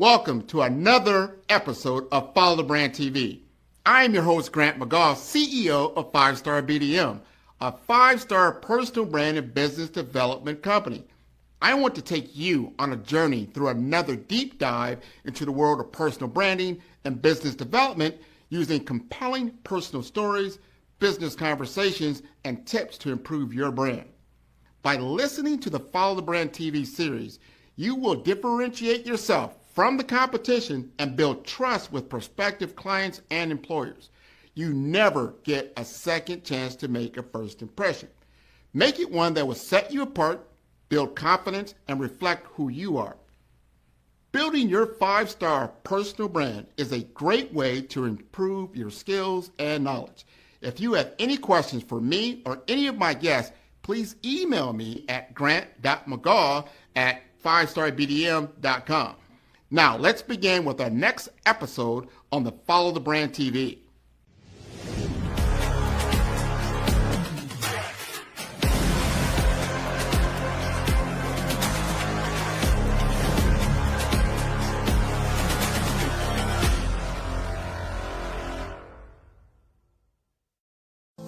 Welcome to another episode of Follow the Brand TV. I am your host, Grant McGaugh, CEO of 5-Star BDM, a 5-star personal brand and business development company. I want to take you on a journey through another deep dive into the world of personal branding and business development using compelling personal stories, business conversations, and tips to improve your brand. By listening to the Follow the Brand TV series, you will differentiate yourself from the competition and build trust with prospective clients and employers. You never get a second chance to make a first impression. Make it one that will set you apart, build confidence, and reflect who you are. Building your 5-star personal brand is a great way to improve your skills and knowledge. If you have any questions for me or any of my guests, please email me at grant.mcgaugh@5starbdm.com. Now, let's begin with our next episode on the Follow the Brand TV.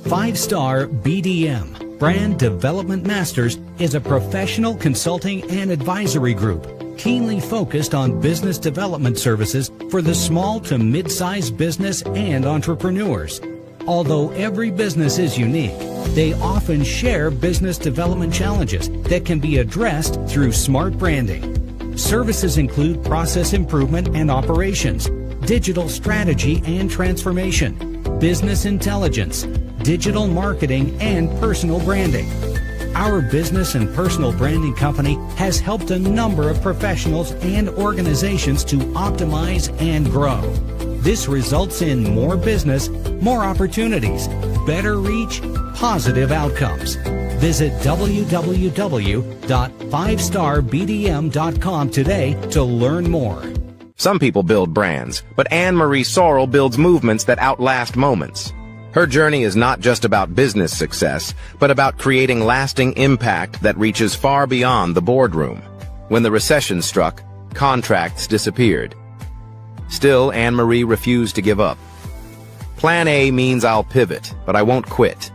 Five-Star BDM, Brand Development Masters, is a professional consulting and advisory group keenly focused on business development services for the small to mid-sized business and entrepreneurs. Although every business is unique, they often share business development challenges that can be addressed through smart branding. Services include process improvement and operations, digital strategy and transformation, business intelligence, digital marketing, and personal branding. Our business and personal branding company has helped a number of professionals and organizations to optimize and grow. This results in more business, more opportunities, better reach, positive outcomes. Visit www.5starbdm.com today to learn more. Some people build brands, but Anne-Marie Sorrell builds movements that outlast moments. Her journey is not just about business success, but about creating lasting impact that reaches far beyond the boardroom. When the recession struck, contracts disappeared. Still, Anne-Marie refused to give up. Plan A means I'll pivot, but I won't quit.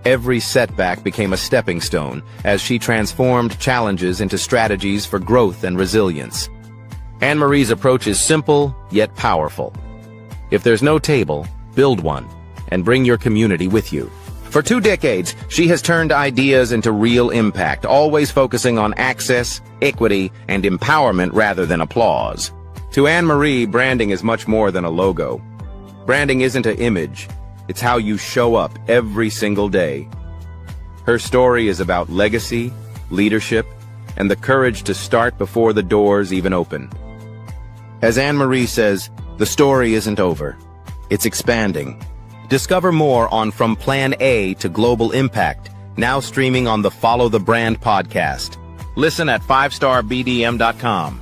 Every setback became a stepping stone as she transformed challenges into strategies for growth and resilience. Anne-Marie's approach is simple, yet powerful. If there's no table, build one, and bring your community with you. For 2 decades, she has turned ideas into real impact, always focusing on access, equity, and empowerment rather than applause. To Anne-Marie, branding is much more than a logo. Branding isn't an image, it's how you show up every single day. Her story is about legacy, leadership, and the courage to start before the doors even open. As Anne-Marie says, the story isn't over, it's expanding. Discover more on From Plan A to Global Impact, now streaming on the Follow the Brand podcast. Listen at 5starbdm.com.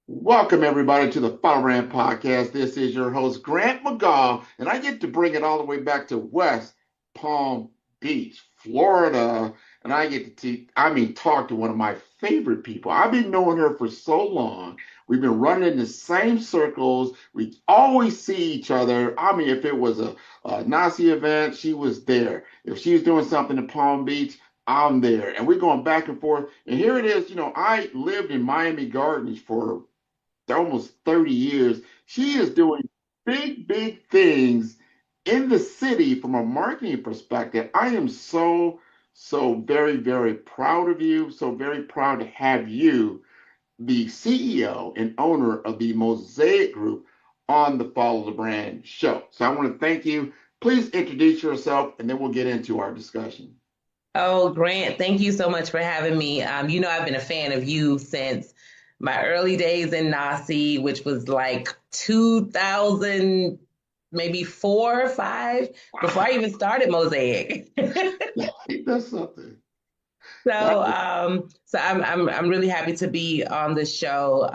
Welcome, everybody, to the Follow the Brand podcast. This is your host, Grant McGaugh, and I get to bring it all the way back to West Palm Beach, Florida. And I get to talk to one of my favorite people. I've been knowing her for so long. We've been running in the same circles. We always see each other. If it was a Nazi event, she was there. If she was doing something in Palm Beach, I'm there. And we're going back and forth. And here it is. I lived in Miami Gardens for almost 30 years. She is doing big, big things in the city from a marketing perspective. I am so very, very proud of you. So very proud to have you, the CEO and owner of the Mosaic Group, on the Follow the Brand show. So I want to thank you. Please introduce yourself, and then we'll get into our discussion. Oh, Grant, thank you so much for having me. I've been a fan of you since my early days in Nasi, which was like 2000, maybe 4 or 5, before I even started Mosaic. That's something. So I'm really happy to be on the show.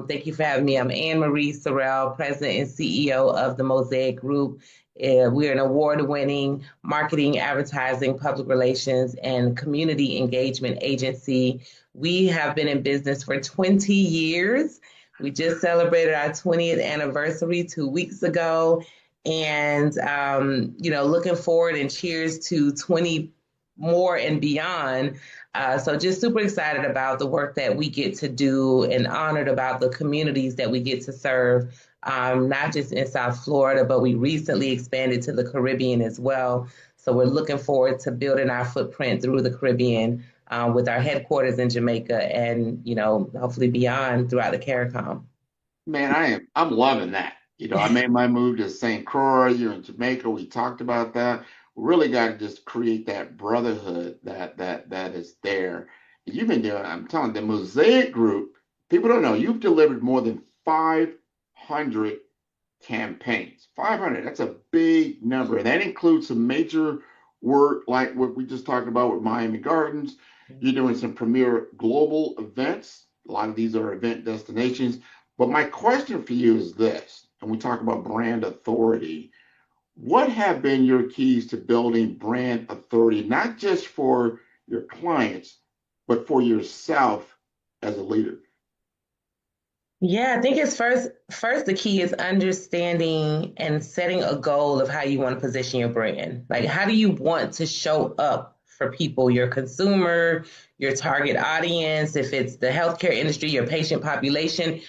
Thank you for having me. I'm Anne Marie Sorrell, President and CEO of the Mosaic Group. We're an award-winning marketing, advertising, public relations, and community engagement agency. We have been in business for 20 years. We just celebrated our 20th anniversary 2 weeks ago, and looking forward and cheers to 20 more and beyond. So just super excited about the work that we get to do and honored about the communities that we get to serve, not just in South Florida, but we recently expanded to the Caribbean as well. So we're looking forward to building our footprint through the Caribbean with our headquarters in Jamaica and, hopefully beyond throughout the CARICOM. Man, I'm loving that. I made my move to St. Croix. You're in Jamaica. We talked about that. We really got to just create that brotherhood that is there. You've been doing, I'm telling the Mosaic Group, people don't know, you've delivered more than 500 campaigns. 500, that's a big number. And that includes some major work like what we just talked about with Miami Gardens. You're doing some premier global events. A lot of these are event destinations. But my question for you is this, and we talk about brand authority. What have been your keys to building brand authority, not just for your clients, but for yourself as a leader? Yeah, I think it's first the key is understanding and setting a goal of how you want to position your brand. Like, how do you want to show up for people, your consumer, your target audience, if it's the healthcare industry, your patient population,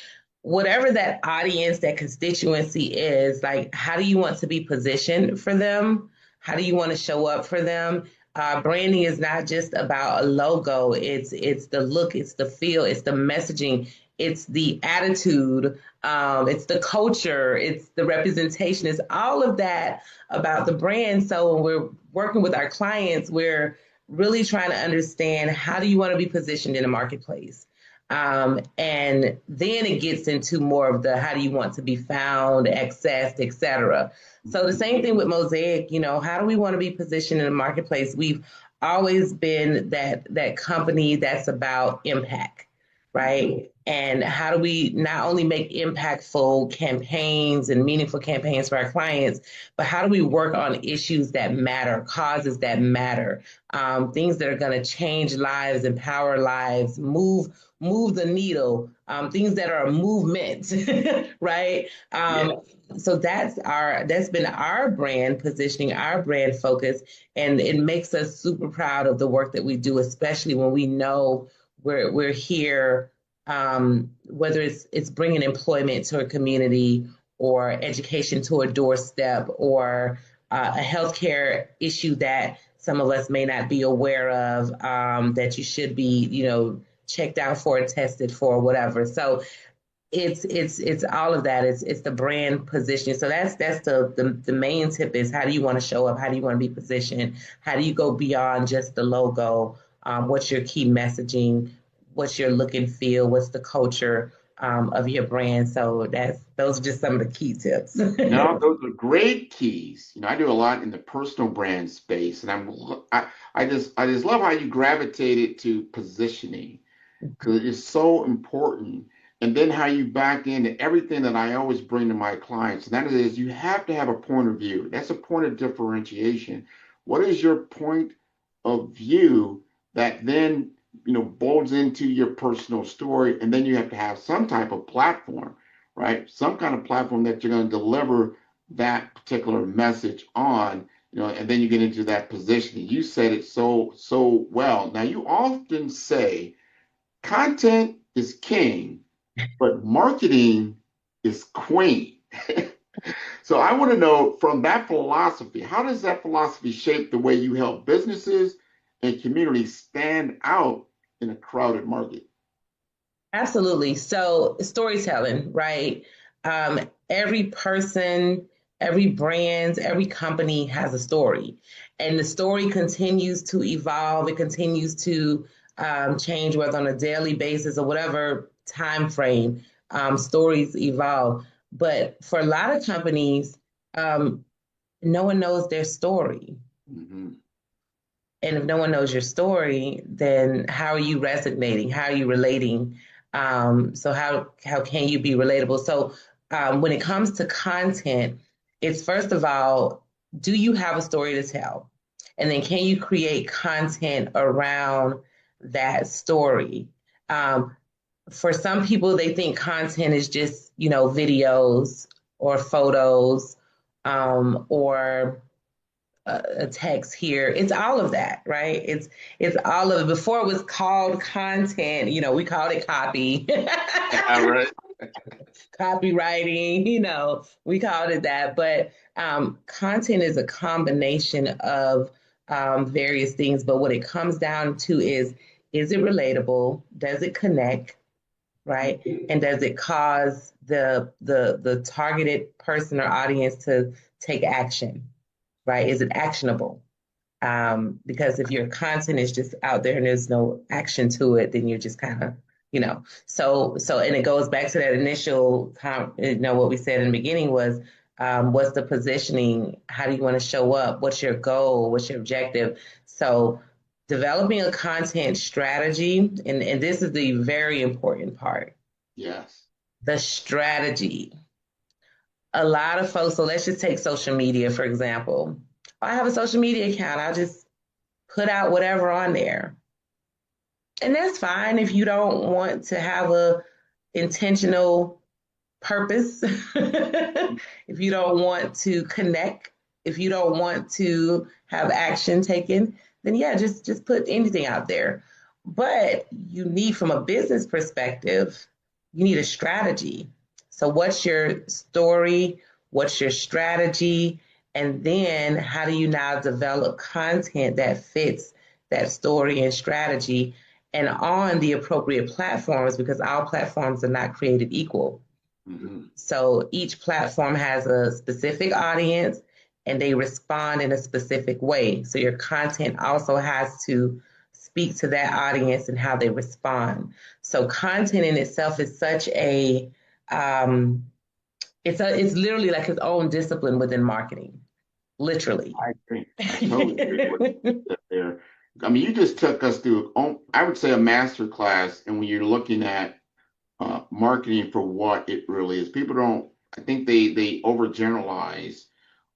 whatever that audience, that constituency is, like, how do you want to be positioned for them? How do you want to show up for them? Branding is not just about a logo. It's the look, it's the feel, it's the messaging, it's the attitude, it's the culture, it's the representation, it's all of that about the brand. So when we're working with our clients, we're really trying to understand, how do you want to be positioned in the marketplace? And then it gets into more of the, how do you want to be found, accessed, et cetera. So the same thing with Mosaic, how do we want to be positioned in the marketplace? We've always been that company that's about impact, right? And how do we not only make impactful campaigns and meaningful campaigns for our clients, but how do we work on issues that matter, causes that matter, things that are going to change lives, empower lives, move the needle, things that are a movement, right? So that's been our brand positioning, our brand focus, and it makes us super proud of the work that we do, especially when we know we're here, whether it's bringing employment to a community or education to a doorstep or a healthcare issue that some of us may not be aware of, that you should be, checked out for and tested for, whatever. So it's all of that. It's the brand positioning. So that's the main tip is, how do you want to show up? How do you want to be positioned? How do you go beyond just the logo? What's your key messaging? What's your look and feel? What's the culture of your brand? So those are just some of the key tips. No, those are great keys. I do a lot in the personal brand space, and I just love how you gravitated to positioning, because it is so important. And then how you back into everything that I always bring to my clients, and that is, you have to have a point of view. That's a point of differentiation. What is your point of view that then bolts into your personal story? And then you have to have some type of platform, right? Some kind of platform that you're going to deliver that particular message on, and then you get into that positioning. You said it so well. Now, you often say content is king, but marketing is queen. So I want to know, from that philosophy, how does that philosophy shape the way you help businesses and communities stand out in a crowded market? Absolutely. So storytelling, right? Every person, every brand, every company has a story, and the story continues to evolve. It continues to change, whether on a daily basis or whatever time frame. Stories evolve, but for a lot of companies, no one knows their story. Mm-hmm. And if no one knows your story, then how are you resonating? How are you relating? So how can you be relatable? So when it comes to content, it's first of all, do you have a story to tell? And then can you create content around that story? For some people, they think content is just, videos or photos, or a text here. It's all of that, right? It's all of it. Before it was called content, we called it copy. All right. Copywriting, we called it that. But content is a combination of various things. But what it comes down to is it relatable? Does it connect? Right? And does it cause the targeted person or audience to take action? Right? Is it actionable? Because if your content is just out there and there's no action to it, then you're just kind of, So, and it goes back to that initial, what we said in the beginning was, what's the positioning? How do you want to show up? What's your goal? What's your objective? So, developing a content strategy, and this is the very important part. Yes. The strategy. A lot of folks, so let's just take social media, for example. I have a social media account. I'll just put out whatever on there. And that's fine if you don't want to have a intentional purpose, if you don't want to connect, if you don't want to have action taken, then yeah, just put anything out there. But you need, from a business perspective, you need a strategy. So what's your story? What's your strategy? And then how do you now develop content that fits that story and strategy and on the appropriate platforms, because our platforms are not created equal. Mm-hmm. So each platform has a specific audience and they respond in a specific way. So your content also has to speak to that audience and how they respond. So content in itself is such a, it's literally like its own discipline within marketing, literally. I agree. I totally agree with you there. I mean, you just took us through, I would say, a master class. And when you're looking at marketing for what it really is, people don't, I think they overgeneralize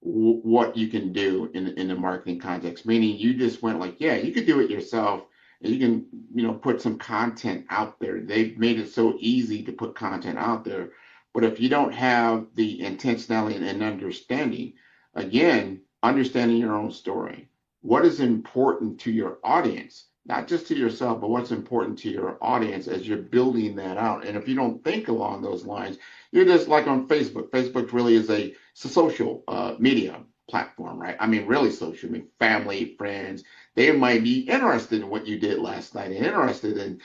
what you can do in the marketing context, meaning you just went like, yeah, you could do it yourself and you can, put some content out there. They've made it so easy to put content out there. But if you don't have the intentionality and understanding, again, understanding your own story, what is important to your audience, not just to yourself, but what's important to your audience as you're building that out. And if you don't think along those lines, you're just like on Facebook. Facebook really is a social media platform, right? I mean, really social. I mean, family, friends, they might be interested in what you did last night and interested in,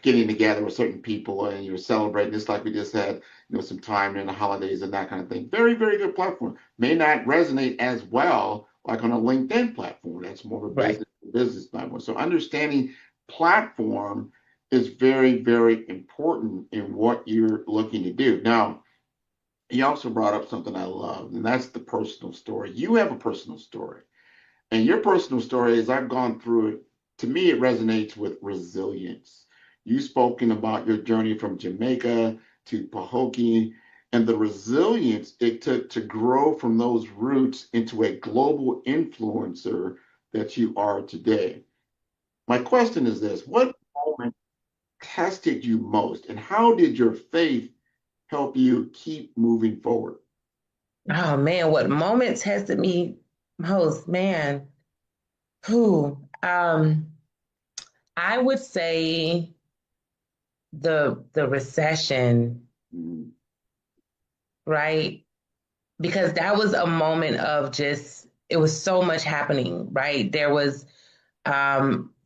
getting together with certain people and you're celebrating, just like we just had, some time in the holidays and that kind of thing. Very, very good platform. May not resonate as well like on a LinkedIn platform. That's more of a business platform. So understanding platform is very, very important in what you're looking to do. Now, you also brought up something I love, and that's the personal story. You have a personal story. And your personal story, as I've gone through it, to me, it resonates with resilience. You've spoken about your journey from Jamaica to Pahokee and the resilience it took to grow from those roots into a global influencer that you are today. My question is this: what moment tested you most, and how did your faith help you keep moving forward? Oh man, what moment tested me most, man? I would say the recession, right? Because that was a moment of just, it was so much happening, right? There was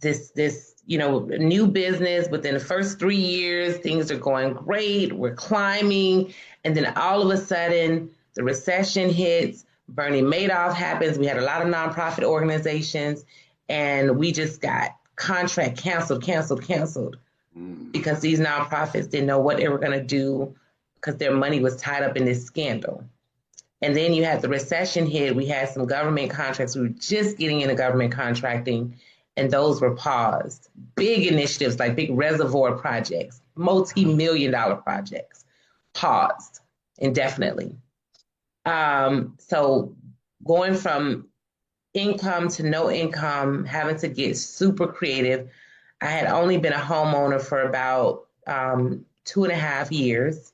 this new business within the first 3 years, things are going great, we're climbing, and then all of a sudden the recession hits, Bernie Madoff happens, we had a lot of nonprofit organizations, and we just got contract canceled because these nonprofits didn't know what they were going to do because their money was tied up in this scandal. And then you had the recession hit. We had some government contracts. We were just getting into government contracting, and those were paused. Big initiatives like big reservoir projects, multi-million-dollar projects, paused indefinitely. So going from income to no income, having to get super creative. I had only been a homeowner for about 2.5 years.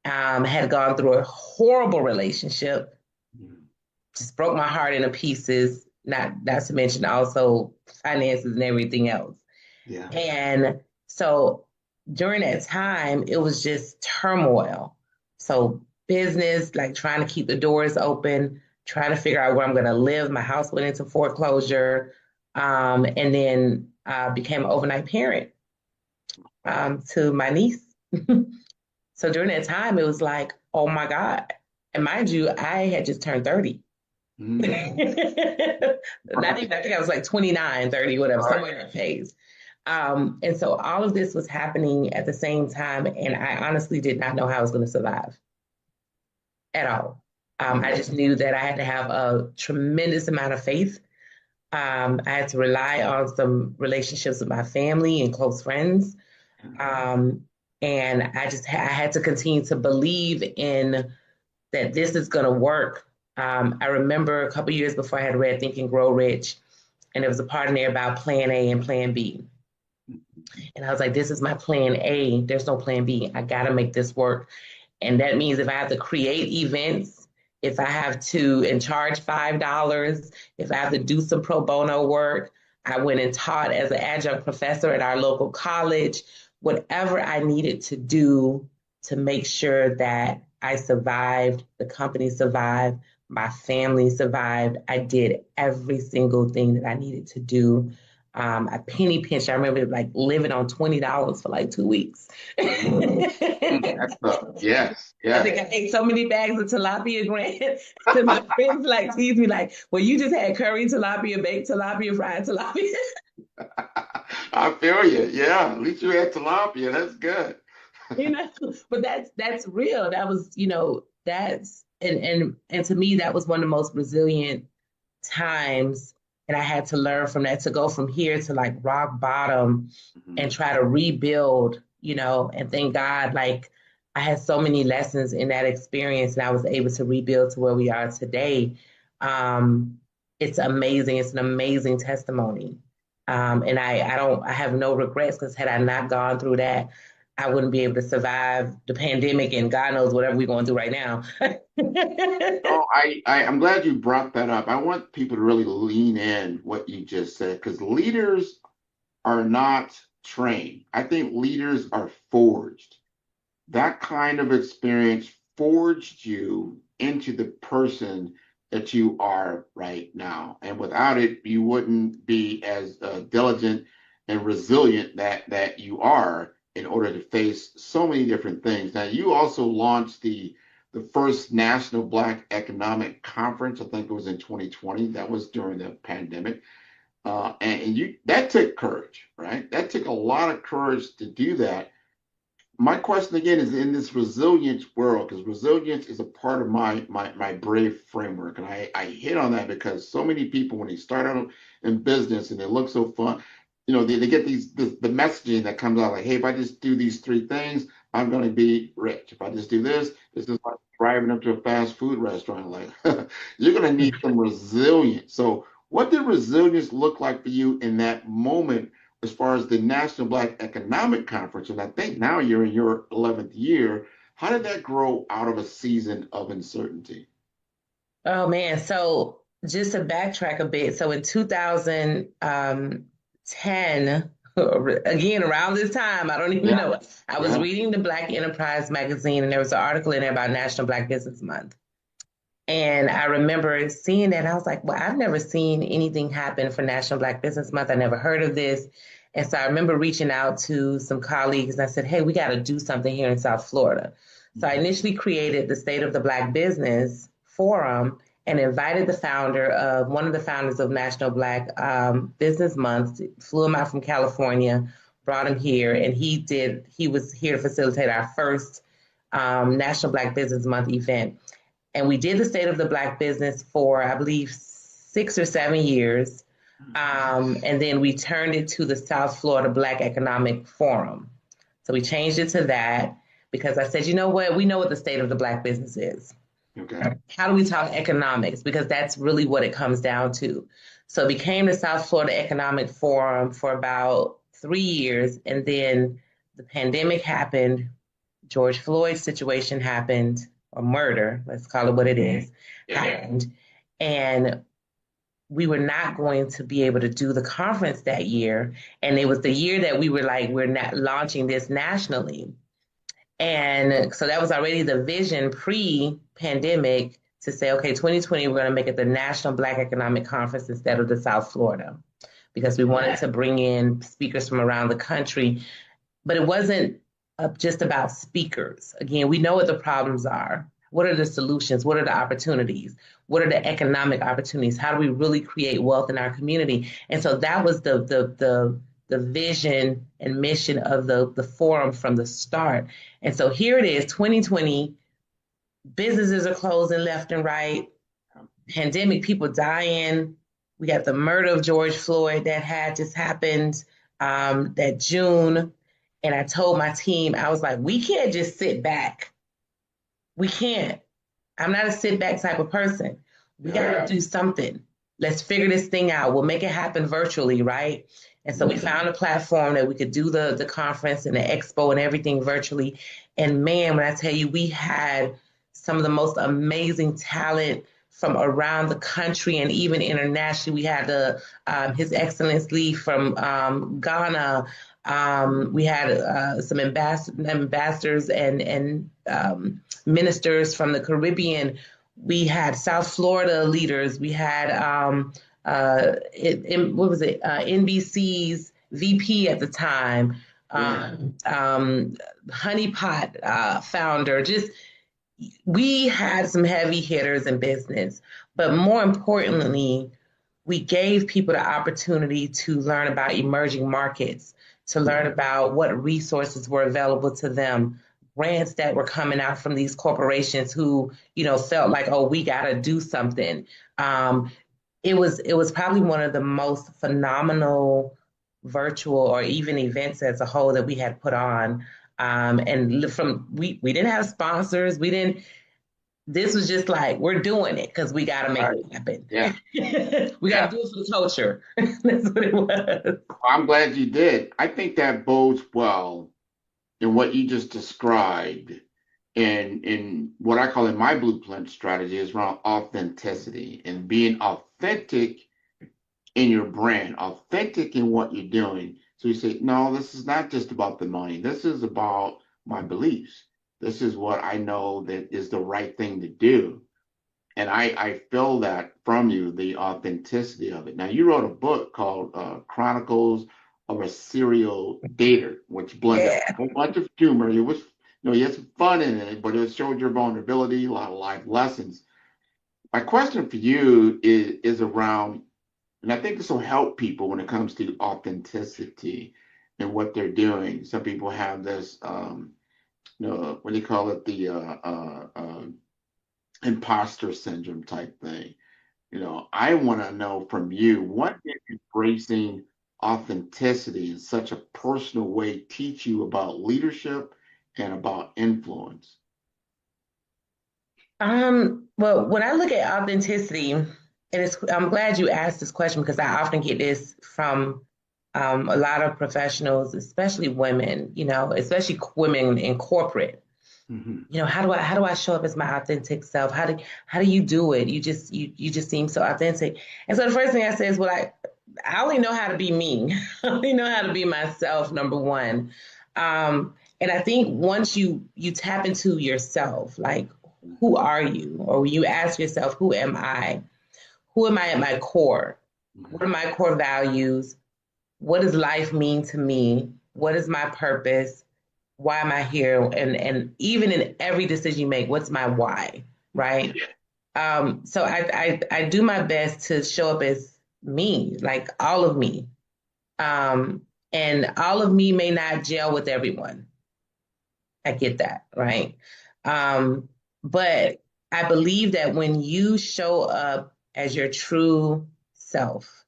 Had gone through a horrible relationship, just broke my heart into pieces, not to mention also finances and everything else. Yeah. And so during that time, it was just turmoil. So business, like trying to keep the doors open, trying to figure out where I'm going to live. My house went into foreclosure, and then became an overnight parent to my niece. So during that time, it was like, oh my God. And mind you, I had just turned 30. Not even, I think I was like 29, 30, whatever, somewhere in that phase. And so all of this was happening at the same time. And I honestly did not know how I was going to survive at all. I just knew that I had to have a tremendous amount of faith. I had to rely on some relationships with my family and close friends. And I had to continue to believe in that this is going to work. I remember a couple years before I had read Think and Grow Rich, and there was a part in there about plan A and plan B. And I was like, this is my plan A. There's no plan B. I got to make this work. And that means if I have to create events, if I have to and charge $5, if I have to do some pro bono work, I went and taught as an adjunct professor at our local college, whatever I needed to do to make sure that I survived, the company survived, my family survived. I did every single thing that I needed to do. I penny pinched. I remember like living on $20 for like 2 weeks. That's yes. I think I ate so many bags of tilapia, Grant. So my friends like tease me like, well, you just had curry tilapia, baked tilapia, fried tilapia. I feel you. Yeah, at least you had tilapia. That's good. But that's real. That was, that's and to me that was one of the most resilient times. And I had to learn from that to go from here to like rock bottom and try to rebuild, and thank God, like I had so many lessons in that experience and I was able to rebuild to where we are today. It's amazing. It's an amazing testimony. And I have no regrets because had I not gone through that, I wouldn't be able to survive the pandemic and God knows whatever we're going through right now. I'm glad you brought that up. I want people to really lean in what you just said because leaders are not trained. I think leaders are forged. That kind of experience forged you into the person that you are right now. And without it, you wouldn't be as diligent and resilient that you are in order to face so many different things. Now, you also launched the first National Black Economic Conference. I think it was in 2020. That was during the pandemic. And that took courage, right? That took a lot of courage to do that. My question again is in this resilience world, because resilience is a part of my BRAVE framework. And I hit on that because so many people, when they start out in business and they look so fun, they get the messaging that comes out like, hey, if I just do these 3 things, I'm going to be rich. If I just do this is like driving up to a fast food restaurant. Like, you're going to need some resilience. So what did resilience look like for you in that moment as far as the National Black Economic Conference? And I think now you're in your 11th year. How did that grow out of a season of uncertainty? Oh, man. So just to backtrack a bit. So in 2010, again, around this time, I don't even know it. I was reading the Black Enterprise magazine, and there was an article in there about National Black Business Month. And I remember seeing that. I was like, well, I've never seen anything happen for National Black Business Month. I never heard of this. And so I remember reaching out to some colleagues and I said, hey, we got to do something here in South Florida. So I initially created the State of the Black Business Forum and invited one of the founders of National Black Business Month, flew him out from California, brought him here, and he was here to facilitate our first National Black Business Month event. And we did the State of the Black Business for, I believe, 6 or 7 years. And then we turned it to the South Florida Black Economic Forum. So we changed it to that because I said, you know what? We know what the state of the Black business is. Okay. How do we talk economics? Because that's really what it comes down to. So it became the South Florida Economic Forum for about 3 years. And then the pandemic happened. George Floyd's situation happened, or murder, let's call it what it is, happened. And we were not going to be able to do the conference that year. And it was the year that we were like, we're not launching this nationally. And so that was already the vision pre-pandemic to say, okay, 2020, we're going to make it the National Black Economic Conference instead of the South Florida, because we wanted to bring in speakers from around the country. But it wasn't just about speakers. Again, we know what the problems are. What are the solutions? What are the opportunities? What are the economic opportunities? How do we really create wealth in our community? And so that was the vision and mission of the forum from the start. And so here it is, 2020, businesses are closing left and right, pandemic, people dying. We got the murder of George Floyd that had just happened that June. And I told my team, I was like, we can't just sit back. We can't. I'm not a sit back type of person. We got to do something. Let's figure this thing out. We'll make it happen virtually, right? And so we found a platform that we could do the conference and the expo and everything virtually. And man, when I tell you, we had some of the most amazing talent from around the country and even internationally. We had His Excellency from Ghana. We had some ambassadors and ministers from the Caribbean. We had South Florida leaders. We had NBC's VP at the time, Honeypot founder. Just we had some heavy hitters in business, but more importantly, we gave people the opportunity to learn about emerging markets, to learn about what resources were available to them, grants that were coming out from these corporations who, felt like, oh, we got to do something. It was probably one of the most phenomenal virtual or even events as a whole that we had put on. And we didn't have sponsors. This was just like, we're doing it because we got to make it happen. Yeah. We got to do it for the culture. That's what it was. I'm glad you did. I think that bodes well in what you just described in what I call in my blueprint strategy is around authenticity and being authentic in your brand, authentic in what you're doing. So you say, no, this is not just about the money. This is about my beliefs. This is what I know that is the right thing to do. And I feel that from you, the authenticity of it. Now, you wrote a book called Chronicles of a Serial Dater, which blended a whole bunch of humor. It was, you had some fun in it, but it showed your vulnerability, a lot of life lessons. My question for you is around, and I think this will help people when it comes to authenticity and what they're doing. Some people have this, what do you call it? The imposter syndrome type thing. I want to know from you, what did embracing authenticity in such a personal way teach you about leadership and about influence? Well, when I look at authenticity, I'm glad you asked this question because I often get this from a lot of professionals, especially women, especially women in corporate. Mm-hmm. How do I show up as my authentic self? How do you do it? You just seem so authentic. And so the first thing I say is, well, I only know how to be me. I only know how to be myself, number one. And I think once you tap into yourself, like, who are you? Or you ask yourself, who am I? Who am I at my core? What are my core values? What does life mean to me? What is my purpose? Why am I here? And even in every decision you make, what's my why, right? So I do my best to show up as me, like all of me. And all of me may not gel with everyone. I get that, right? But I believe that when you show up as your true self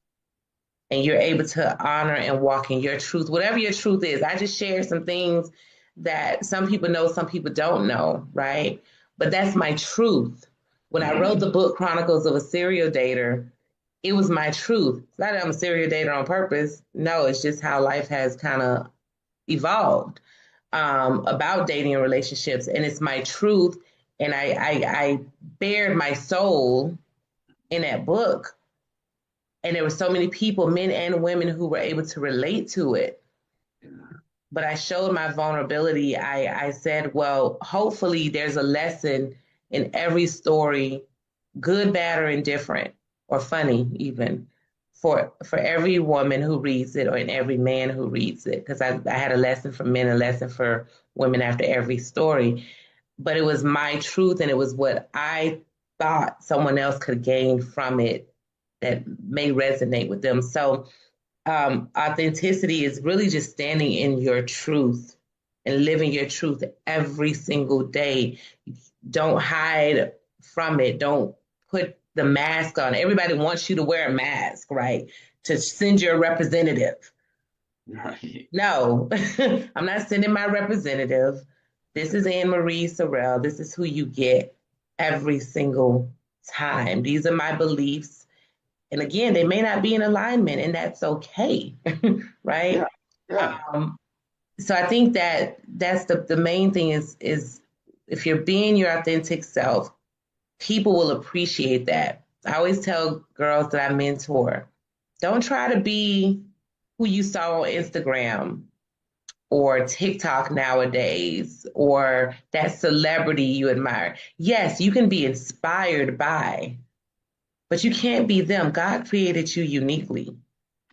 and you're able to honor and walk in your truth, whatever your truth is, I just shared some things that some people know, some people don't know, right? But that's my truth. When I wrote the book Chronicles of a Serial Dater, it was my truth. It's not that I'm a serial dater on purpose. No, it's just how life has kind of evolved about dating and relationships. And it's my truth. And I bared my soul in that book. And there were so many people, men and women, who were able to relate to it. But I showed my vulnerability. I said, well, hopefully there's a lesson in every story, good, bad, or indifferent, or funny even, for every woman who reads it, or in every man who reads it. Because I had a lesson for men, a lesson for women after every story. But it was my truth, and it was what I thought someone else could gain from it that may resonate with them. So authenticity is really just standing in your truth and living your truth every single day. Don't hide from it. Don't put the mask on. Everybody wants you to wear a mask, right? To send your representative. Right. No, I'm not sending my representative. This is Anne Marie Sorrell. This is who you get every single time. These are my beliefs. And again, they may not be in alignment, and that's okay, right? Yeah. Yeah. So I think that that's the main thing is if you're being your authentic self, people will appreciate that. I always tell girls that I mentor, don't try to be who you saw on Instagram or TikTok nowadays, or that celebrity you admire. Yes, you can be inspired by, but you can't be them. God created you uniquely.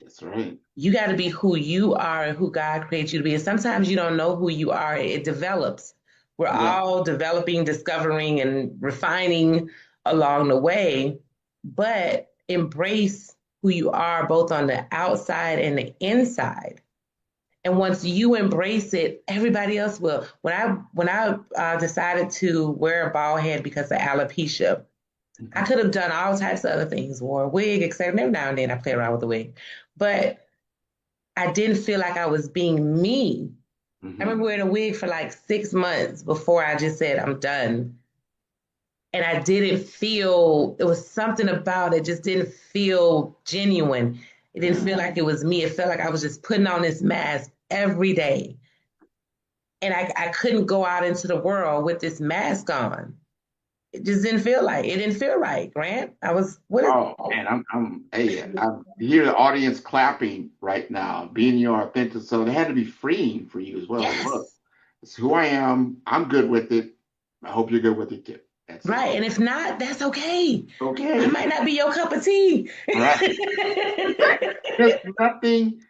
That's right. You got to be who you are and who God created you to be. And sometimes you don't know who you are. It develops. We're all developing, discovering, and refining along the way. But embrace who you are, both on the outside and the inside. And once you embrace it, everybody else will. When I decided to wear a bald head because of alopecia, I could have done all types of other things, wore a wig, etc. Every now and then I play around with a wig. But I didn't feel like I was being me. I remember wearing a wig for like 6 months before I just said, I'm done. And I didn't feel, it was something about it, just didn't feel genuine. It didn't feel like it was me. It felt like I was just putting on this mask every day. And I couldn't go out into the world with this mask on. It just didn't feel right, Grant. I was, Oh man, I hear the audience clapping right now, being your authentic self. It had to be freeing for you as well. Yes. Look, it's who I am. I'm good with it. I hope you're good with it too. That's right. it. And if not, that's okay. Okay. It might not be your cup of tea. Right. There's nothing.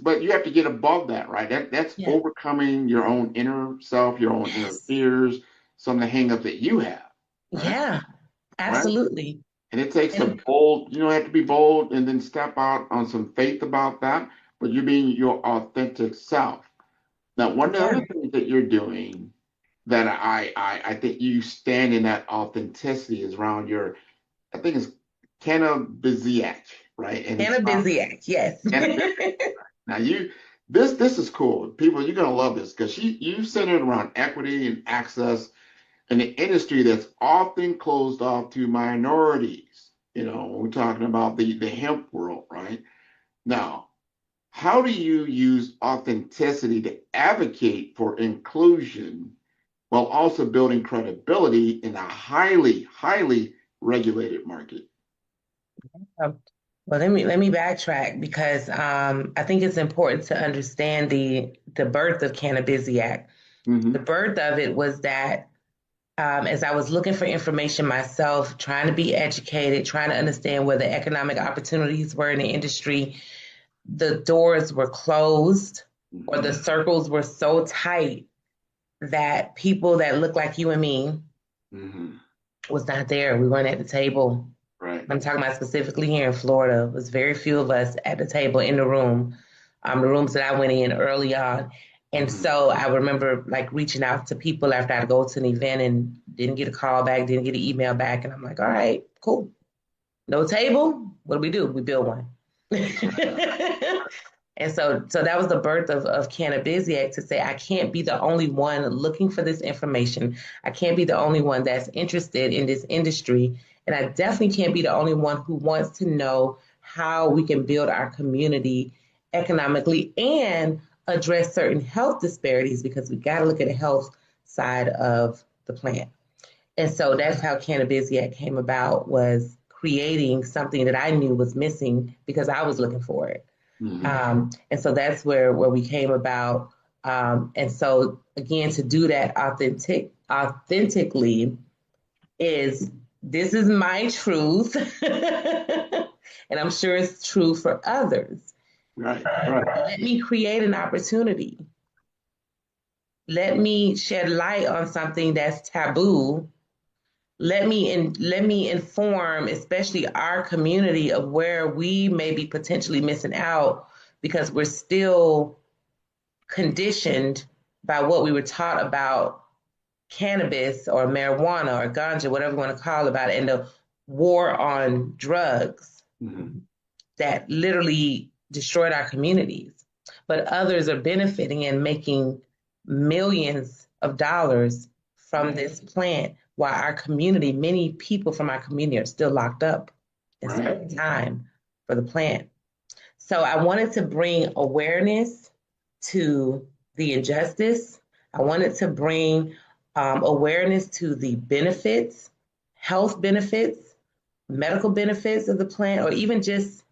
But you have to get above that, right? That's Yeah. overcoming your own inner self, your own inner fears, some of the hangups that you have. Right? Yeah, absolutely. And it takes a bold, you don't have to be bold and then step out on some faith about that, but you're being your authentic self. Now, one of the other things that you're doing that I think you stand in that authenticity is around your, I think it's Cannabiziac, right? And Cannabiziac, yes. now this is cool. People, you're gonna love this because you centered around equity and access in an industry that's often closed off to minorities. You know, when we're talking about the hemp world, right? Now, how do you use authenticity to advocate for inclusion while also building credibility in a highly, highly regulated market? Well, let me backtrack because I think it's important to understand the birth of Cannabiziac. Mhm. The birth of it was that as I was looking for information myself, trying to be educated, trying to understand where the economic opportunities were in the industry, the doors were closed or the circles were so tight that people that looked like you and me was not there. We weren't at the table. Right. I'm talking about specifically here in Florida. It was very few of us at the table in the room, the rooms that I went in early on. And so I remember like reaching out to people after I'd go to an event and Didn't get a call back, didn't get an email back. And I'm like, all right, cool. No table. What do? We build one. And so that was the birth of Cannabiziac, to say I can't be the only one looking for this information. I can't be the only one that's interested in this industry. And I definitely can't be the only one who wants to know how we can build our community economically and address certain health disparities, because we got to look at the health side of the plant. And so that's how Cannabiziac came about, was creating something that I knew was missing because I was looking for it. Mm-hmm. And so that's where we came about. And so again, to do that authentically this is my truth. And I'm sure it's true for others. Right. Let me create an opportunity. Let me shed light on something that's taboo. Let me inform, especially our community, of where we may be potentially missing out because we're still conditioned by what we were taught about cannabis or marijuana or ganja, whatever you want to call it, about it, and the war on drugs that literally destroyed our communities. But others are benefiting and making millions of dollars from this plant, while our community, many people from our community, are still locked up and spending time for the plant. So I wanted to bring awareness to the injustice. I wanted to bring awareness to the benefits, health benefits, medical benefits of the plant, or even just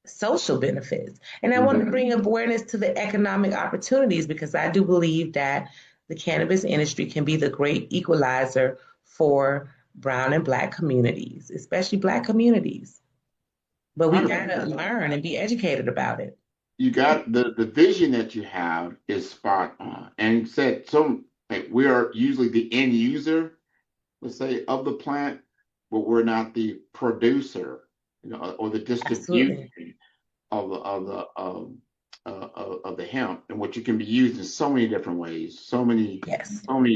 social benefits. And I want to bring awareness to the economic opportunities, because I do believe that the cannabis industry can be the great equalizer for brown and Black communities, especially Black communities. But we got to learn and be educated about it. You got the vision that you have is spot on. And you said we are usually the end user, let's say, of the plant, but we're not the producer, or the distribution of the hemp, and what you can be used in so many different ways, so many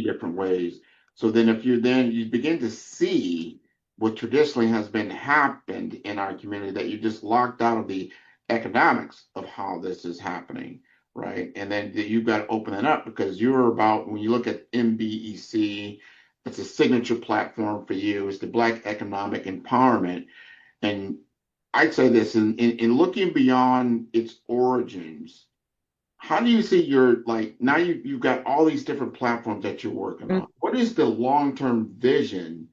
different ways. So then if you begin to see what traditionally has been happened in our community, that you just locked out of the economics of how this is happening, right? And then you've got to open it up, because you're about, when you look at MBEC, it's a signature platform for you. It's the Black economic empowerment. And I'd say this, in looking beyond its origins, how do you see now you've got all these different platforms that you're working on. What is the long-term vision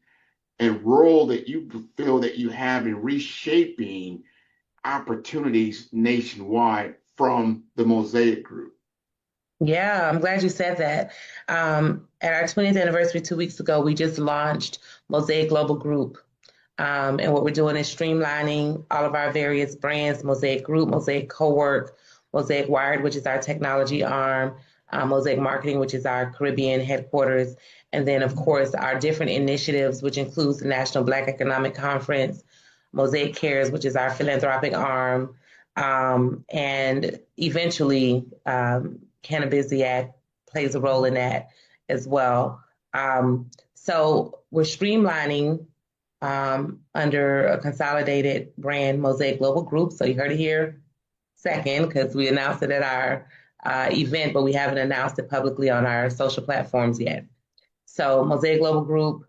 and role that you feel that you have in reshaping opportunities nationwide from the Mosaic Group? Yeah, I'm glad you said that. At our 20th anniversary 2 weeks ago, we just launched Mosaic Global Group. And what we're doing is streamlining all of our various brands: Mosaic Group, Mosaic Cowork, Mosaic Wired, which is our technology arm, Mosaic Marketing, which is our Caribbean headquarters, and then, of course, our different initiatives, which includes the National Black Economic Conference, Mosaic Cares, which is our philanthropic arm, and eventually Cannabiziac plays a role in that as well. So we're streamlining under a consolidated brand, Mosaic Global Group. So you heard it here second, because we announced it at our event, but we haven't announced it publicly on our social platforms yet. So Mosaic Global Group,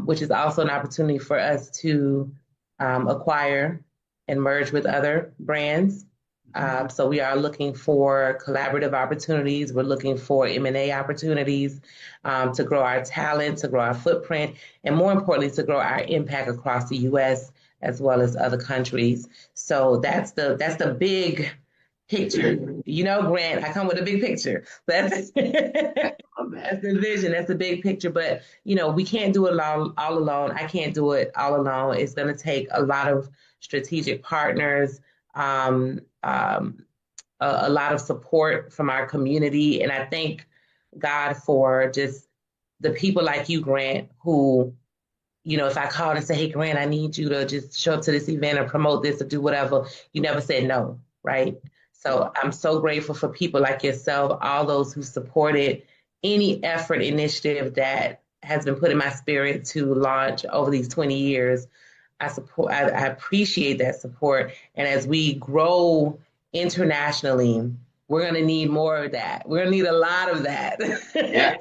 which is also an opportunity for us to acquire and merge with other brands. So we are looking for collaborative opportunities. We're looking for M&A opportunities to grow our talent, to grow our footprint, and more importantly, to grow our impact across the U.S. as well as other countries. So that's the big picture. Grant, I come with a big picture. That's the vision. That's the big picture. But, we can't do it all alone. I can't do it all alone. It's going to take a lot of strategic partners, a lot of support from our community. And I thank God for just the people like you, Grant, who, if I called and say, hey, Grant, I need you to just show up to this event or promote this or do whatever, you never said no, right? So I'm so grateful for people like yourself, all those who supported any effort, initiative that has been put in my spirit to launch over these 20 years. I appreciate that support. And as we grow internationally, we're going to need more of that. We're going to need a lot of that. Yeah.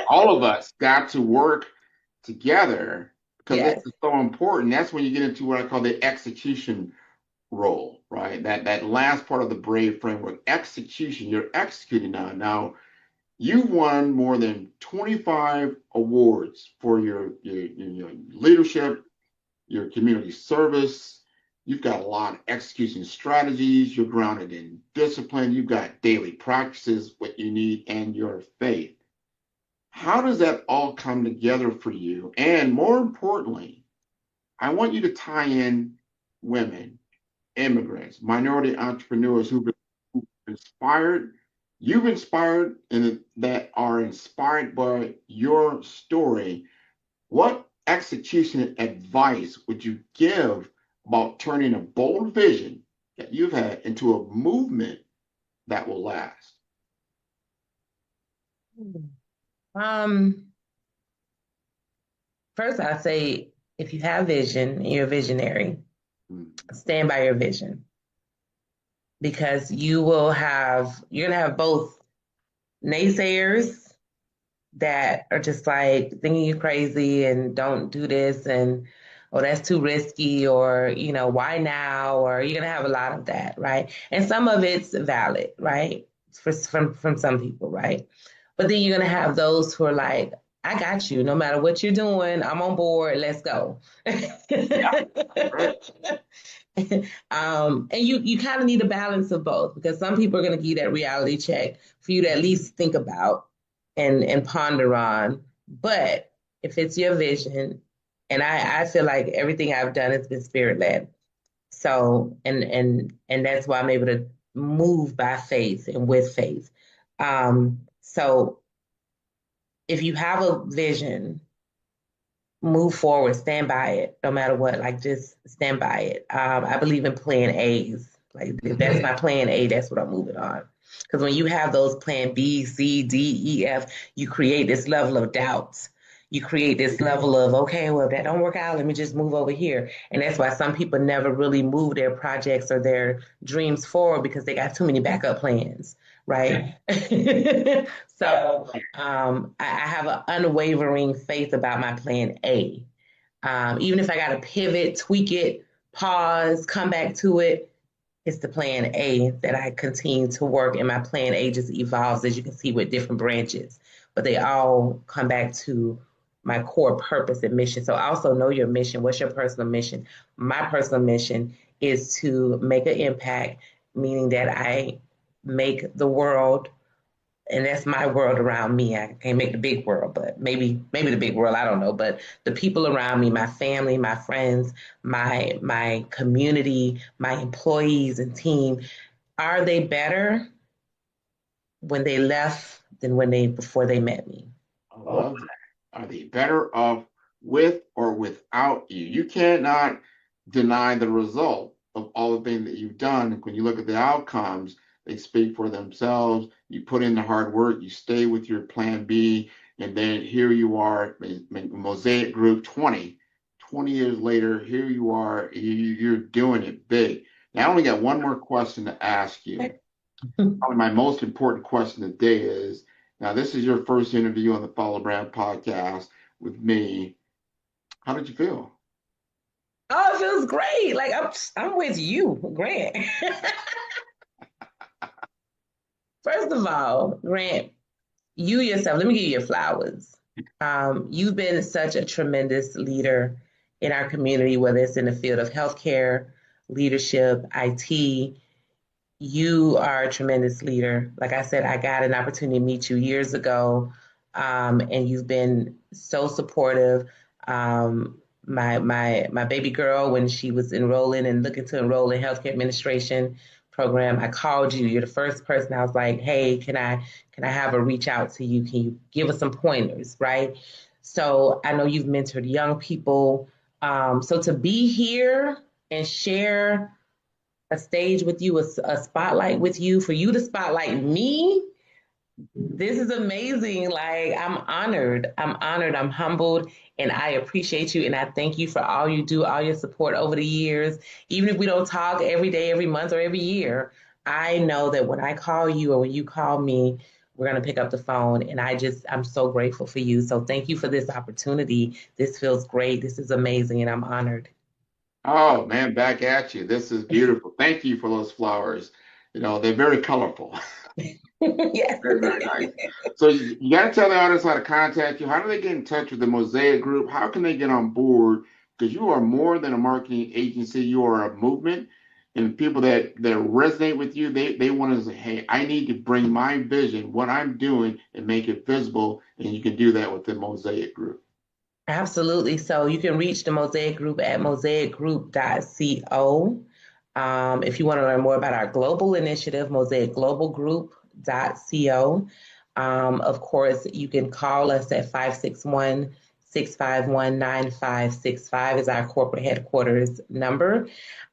All of us got to work together because Yes. it's so important. That's when you get into what I call the execution role, right? That last part of the BRAVE framework, execution. You're executing now. Now, you've won more than 25 awards for your leadership, your community service. You've got a lot of execution strategies. You're grounded in discipline. You've got daily practices, what you need, and your faith. How does that all come together for you? And more importantly, I want you to tie in women, immigrants, minority entrepreneurs who've been inspired. You've inspired and that are inspired by your story. What execution advice would you give about turning a bold vision that you've had into a movement that will last? First, I'd say if you have vision and you're a visionary, stand by your vision, because you're going to have both naysayers that are just like thinking you're crazy and don't do this and, oh, that's too risky, or, why now? Or you're going to have a lot of that, right? And some of it's valid, right? From some people, right? But then you're going to have those who are like, I got you. No matter what you're doing, I'm on board. Let's go. Yeah. And you kind of need a balance of both, because some people are going to give you that reality check for you to at least think about and ponder on. But if it's your vision, and I feel like everything I've done has been spirit led. So, and that's why I'm able to move by faith and with faith. So if you have a vision, move forward, stand by it, no matter what, like just stand by it. I believe in plan A's. Like if that's my plan A, that's what I'm moving on. Because when you have those plan B, C, D, E, F, you create this level of doubts. You create this level of, okay, well, if that don't work out, let me just move over here. And that's why some people never really move their projects or their dreams forward, because they got too many backup plans, right? So I have an unwavering faith about my plan A. Even if I got to pivot, tweak it, pause, come back to it, it's the plan A that I continue to work, and my plan A just evolves, as you can see, with different branches, but they all come back to my core purpose and mission. So also know your mission. What's your personal mission? My personal mission is to make an impact, meaning that I make the world, and that's my world around me. I can't make the big world, but maybe the big world, I don't know. But the people around me, my family, my friends, my community, my employees and team, are they better when they left than before they met me? I love that. Are they better off with or without you? You cannot deny the result of all the things that you've done. When you look at the outcomes, they speak for themselves. You put in the hard work, you stay with your plan B, and then here you are, Mosaic Group 20 years later, here you are, you're doing it big. Now, I only got one more question to ask you. Probably my most important question today is, now this is your first interview on the Follow Brand podcast with me. How did you feel? Oh, it feels great. Like I'm with you, Grant. First of all, Grant, you yourself, let me give you your flowers. You've been such a tremendous leader in our community, whether it's in the field of healthcare, leadership, IT. You are a tremendous leader. Like I said, I got an opportunity to meet you years ago, and you've been so supportive. My baby girl, when she was enrolling and looking to enroll in healthcare administration program, I called you. You're the first person. I was like, hey, can I have her reach out to you? Can you give us some pointers, right? So I know you've mentored young people. So to be here and share a stage with you, a spotlight with you, for you to spotlight me, This is amazing. Like, I'm honored. I'm humbled, and I appreciate you. And I thank you for all you do, all your support over the years. Even if we don't talk every day, every month, or every year, I know that when I call you or when you call me, we're going to pick up the phone. And I'm so grateful for you. So thank you for this opportunity. This feels great. This is amazing, and I'm honored. Oh man, back at you. This is beautiful. Thank you for those flowers. They're very colorful. Yes. Very, very nice. So you got to tell the audience how to contact you. How do they get in touch with the Mosaic Group? How can they get on board? Because you are more than a marketing agency. You are a movement, and people that resonate with you, they want to say, hey, I need to bring my vision, what I'm doing, and make it visible. And you can do that with the Mosaic Group. Absolutely. So you can reach the Mosaic Group at mosaicgroup.co. If you want to learn more about our global initiative, mosaicglobalgroup.co. Of course, you can call us at 561-651-9565 is our corporate headquarters number.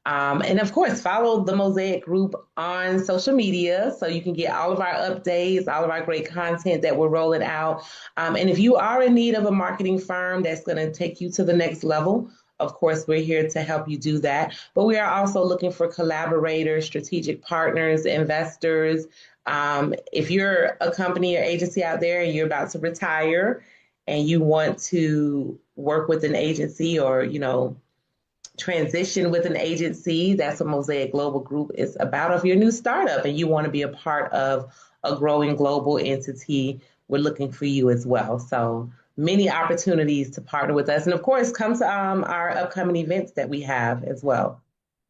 And of course, follow the Mosaic Group on social media so you can get all of our updates, all of our great content that we're rolling out. And if you are in need of a marketing firm that's going to take you to the next level, of course, we're here to help you do that. But we are also looking for collaborators, strategic partners, investors. If you're a company or agency out there and you're about to retire and you want to work with an agency or, transition with an agency, that's what Mosaic Global Group is about. If you're a new startup and you want to be a part of a growing global entity, we're looking for you as well. So many opportunities to partner with us. And of course, come to our upcoming events that we have as well.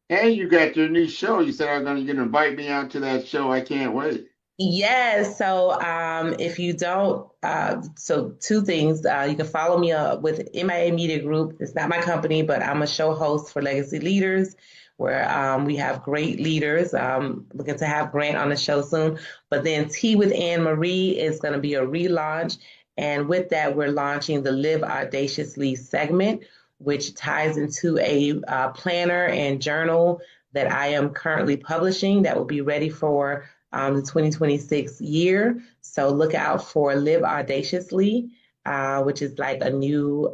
And you got your new show. You said you're going to invite me out to that show. I can't wait. Yes. So if you don't, so two things. You can follow me with MIA Media Group. It's not my company, but I'm a show host for Legacy Leaders, where we have great leaders. Looking to have Grant on the show soon. But then Tea with Anne Marie is going to be a relaunch. And with that, we're launching the Live Audaciously segment, which ties into a planner and journal that I am currently publishing that will be ready for the 2026 year. So look out for Live Audaciously, which is like a new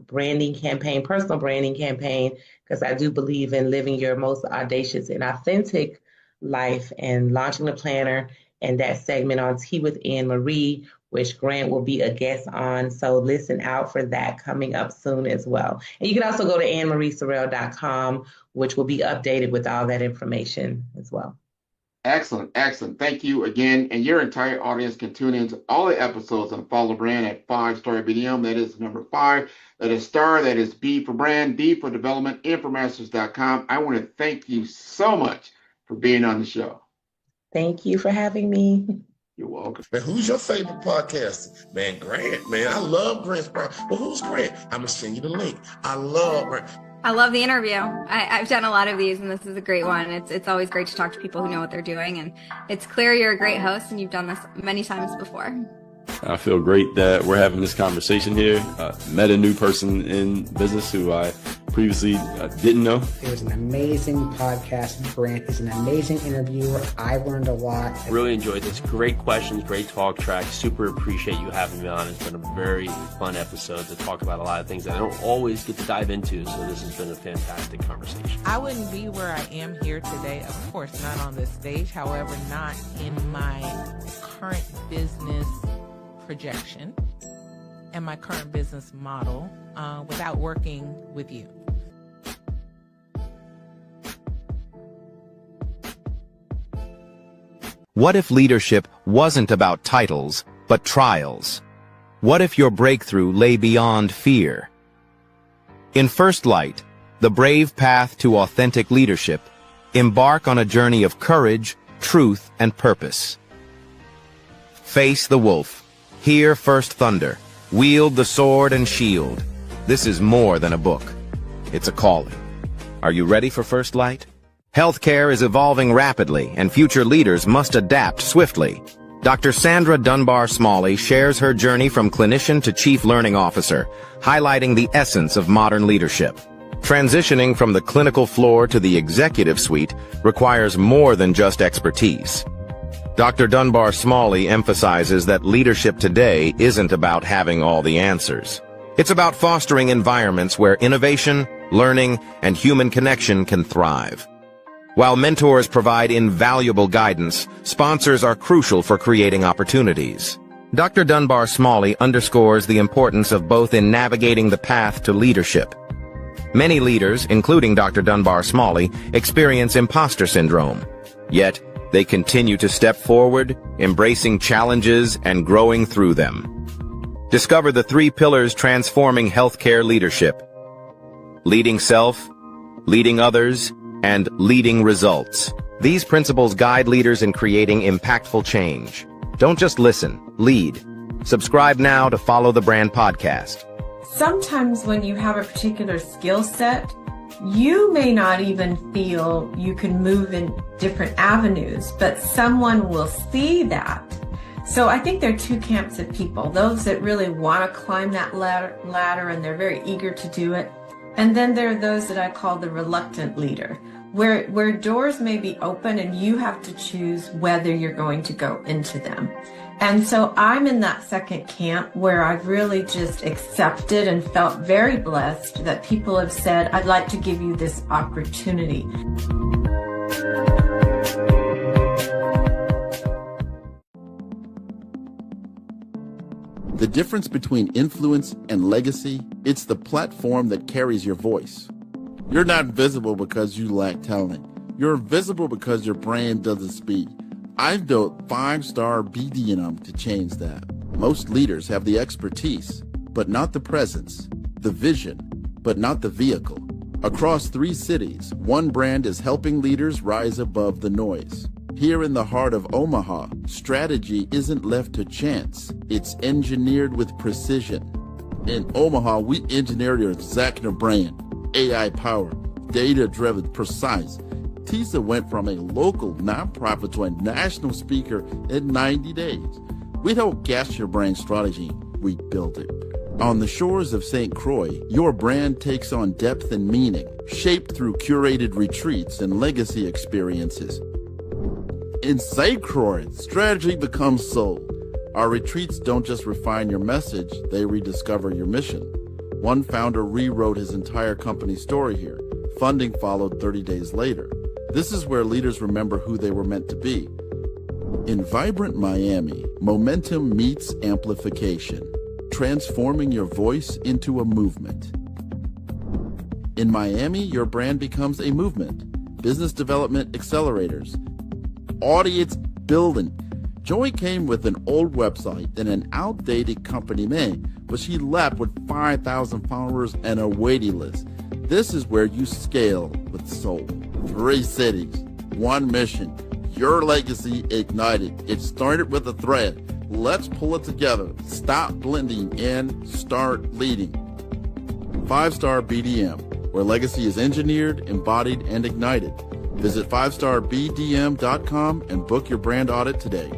branding campaign, personal branding campaign, because I do believe in living your most audacious and authentic life, and launching the planner and that segment on Tea with Anne Marie, which Grant will be a guest on. So listen out for that coming up soon as well. And you can also go to AnneMarieSorrell.com, which will be updated with all that information as well. Excellent. Excellent. Thank you again. And your entire audience can tune into all the episodes on Follow the Brand at 5-Star BDM. That is number 5. That is star. That is B for brand, D for development, Infomasters.com. I want to thank you so much for being on the show. Thank you for having me. You're welcome. Man, who's your favorite podcaster? Man, Grant. Man, I love Grant's podcast. Well, who's Grant? I'm going to send you the link. I love Grant. I love the interview. I've done a lot of these, and this is a great one. It's always great to talk to people who know what they're doing, and it's clear you're a great host, and you've done this many times before. I feel great that we're having this conversation here. Met a new person in business who I previously didn't know. It was an amazing podcast. Grant is an amazing interviewer. I learned a lot. Really enjoyed this. Great questions, great talk track. Super appreciate you having me on. It's been a very fun episode to talk about a lot of things that I don't always get to dive into. So this has been a fantastic conversation. I wouldn't be where I am here today, of course, not on this stage. However, not in my current business projection and my current business model without working with you. What if leadership wasn't about titles, but trials? What if your breakthrough lay beyond fear? In First Light, The Brave Path to Authentic Leadership, embark on a journey of courage, truth, and purpose. Face the wolf. Hear first thunder. Wield the sword and shield. This is more than a book. It's a calling. Are you ready for First Light? Healthcare is evolving rapidly, and future leaders must adapt swiftly. Dr. Sandra Dunbar Smalley shares her journey from clinician to chief learning officer, highlighting the essence of modern leadership. Transitioning from the clinical floor to the executive suite requires more than just expertise. Dr. Dunbar Smalley emphasizes that leadership today isn't about having all the answers. It's about fostering environments where innovation, learning, and human connection can thrive. While mentors provide invaluable guidance, sponsors are crucial for creating opportunities. Dr. Dunbar Smalley underscores the importance of both in navigating the path to leadership. Many leaders, including Dr. Dunbar Smalley, experience imposter syndrome. Yet, they continue to step forward, embracing challenges and growing through them. Discover the 3 pillars transforming healthcare leadership: leading self, leading others, and leading results. These principles guide leaders in creating impactful change. Don't just listen, lead. Subscribe now to Follow the Brand podcast. Sometimes when you have a particular skill set, you may not even feel you can move in different avenues, but someone will see that. So I think there are 2 camps of people: those that really want to climb that ladder and they're very eager to do it. And then there are those that I call the reluctant leader, where doors may be open and you have to choose whether you're going to go into them. And so I'm in that second camp where I've really just accepted and felt very blessed that people have said, I'd like to give you this opportunity. The difference between influence and legacy, it's the platform that carries your voice. You're not visible because you lack talent. You're visible because your brand doesn't speak. I've built 5-star BDM to change that. Most leaders have the expertise, but not the presence, the vision, but not the vehicle. Across 3 cities, one brand is helping leaders rise above the noise. Here in the heart of Omaha, strategy isn't left to chance. It's engineered with precision. In Omaha, we engineered your executive brand, AI-powered, data-driven, precise. TISA went from a local nonprofit to a national speaker in 90 days. We don't guess your brand strategy, we build it. On the shores of St. Croix, your brand takes on depth and meaning, shaped through curated retreats and legacy experiences. In St. Croix, strategy becomes soul. Our retreats don't just refine your message, they rediscover your mission. One founder rewrote his entire company story here. Funding followed 30 days later. This is where leaders remember who they were meant to be. In Vibrant Miami, momentum meets amplification, transforming your voice into a movement. In Miami, your brand becomes a movement. Business development accelerators, audience building. Joy came with an old website and an outdated company name, but she left with 5,000 followers and a waiting list. This is where you scale with soul. 3 cities, 1 mission, your legacy ignited. It started with a thread. Let's pull it together. Stop blending and start leading. 5-star BDM, where legacy is engineered, embodied, and ignited. Visit 5starbdm.com and book your brand audit today.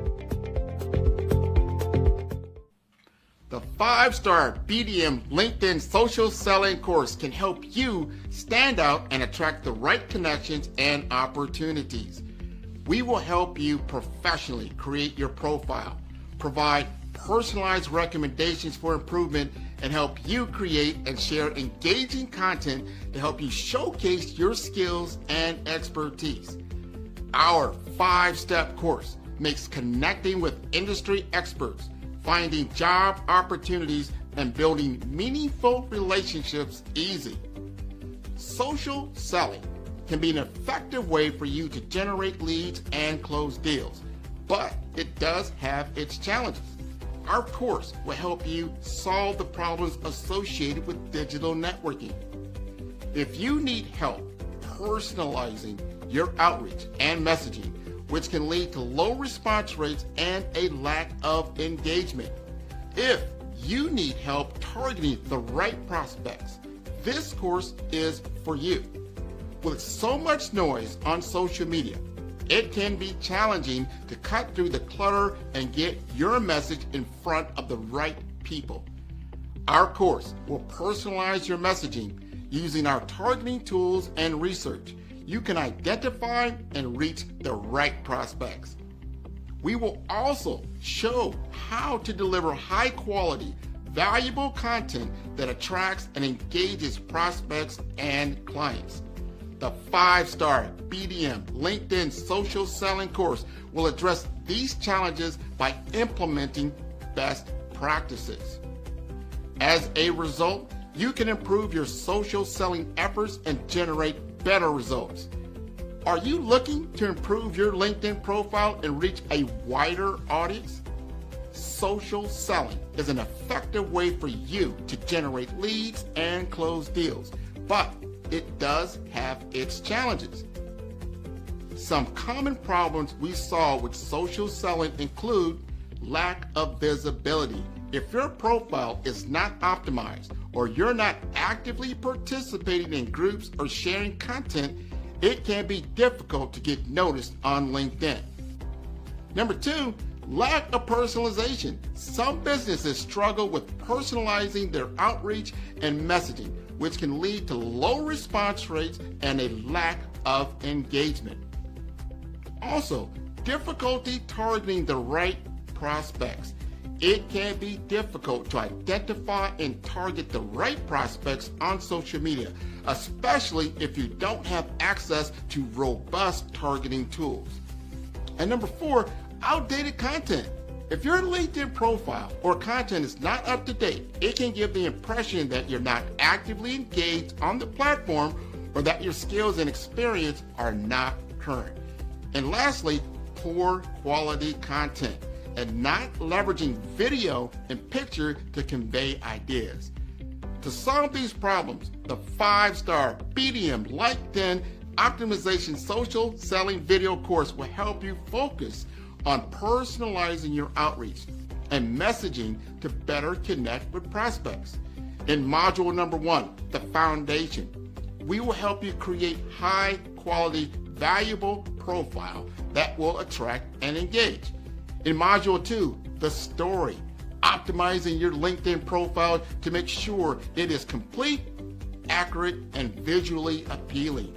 The 5-star BDM LinkedIn social selling course can help you stand out and attract the right connections and opportunities. We will help you professionally create your profile, provide personalized recommendations for improvement, and help you create and share engaging content to help you showcase your skills and expertise. Our 5-step course makes connecting with industry experts, finding job opportunities, and building meaningful relationships easy. Social selling can be an effective way for you to generate leads and close deals, but it does have its challenges. Our course will help you solve the problems associated with digital networking. If you need help personalizing your outreach and messaging, which can lead to low response rates and a lack of engagement. If you need help targeting the right prospects, this course is for you. With so much noise on social media, it can be challenging to cut through the clutter and get your message in front of the right people. Our course will personalize your messaging using our targeting tools and research. You can identify and reach the right prospects. We will also show how to deliver high quality, valuable content that attracts and engages prospects and clients. The 5-star BDM LinkedIn social selling course will address these challenges by implementing best practices. As a result, you can improve your social selling efforts and generate better results. Are you looking to improve your LinkedIn profile and reach a wider audience? Social selling is an effective way for you to generate leads and close deals, but it does have its challenges. Some common problems we saw with social selling include lack of visibility. If your profile is not optimized or you're not actively participating in groups or sharing content, it can be difficult to get noticed on LinkedIn. Number 2, lack of personalization. Some businesses struggle with personalizing their outreach and messaging, which can lead to low response rates and a lack of engagement. Also, difficulty targeting the right prospects. It can be difficult to identify and target the right prospects on social media, especially if you don't have access to robust targeting tools. And number 4, outdated content. If your LinkedIn profile or content is not up to date, it can give the impression that you're not actively engaged on the platform or that your skills and experience are not current. And lastly, poor quality content and not leveraging video and picture to convey ideas. To solve these problems, the 5-star BDM LinkedIn Optimization Social Selling Video course will help you focus on personalizing your outreach and messaging to better connect with prospects. In module number 1, the foundation, we will help you create high quality, valuable profile that will attract and engage. In module 2, the story, optimizing your LinkedIn profile to make sure it is complete, accurate, and visually appealing.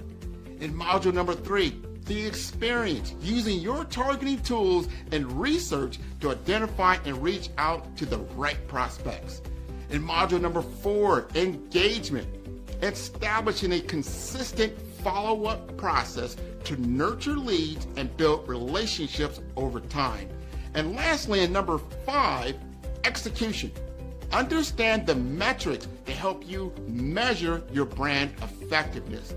In module number 3, the experience, using your targeting tools and research to identify and reach out to the right prospects. In module number 4, engagement, establishing a consistent follow-up process to nurture leads and build relationships over time. And lastly, in number 5, execution. Understand the metrics to help you measure your brand effectiveness.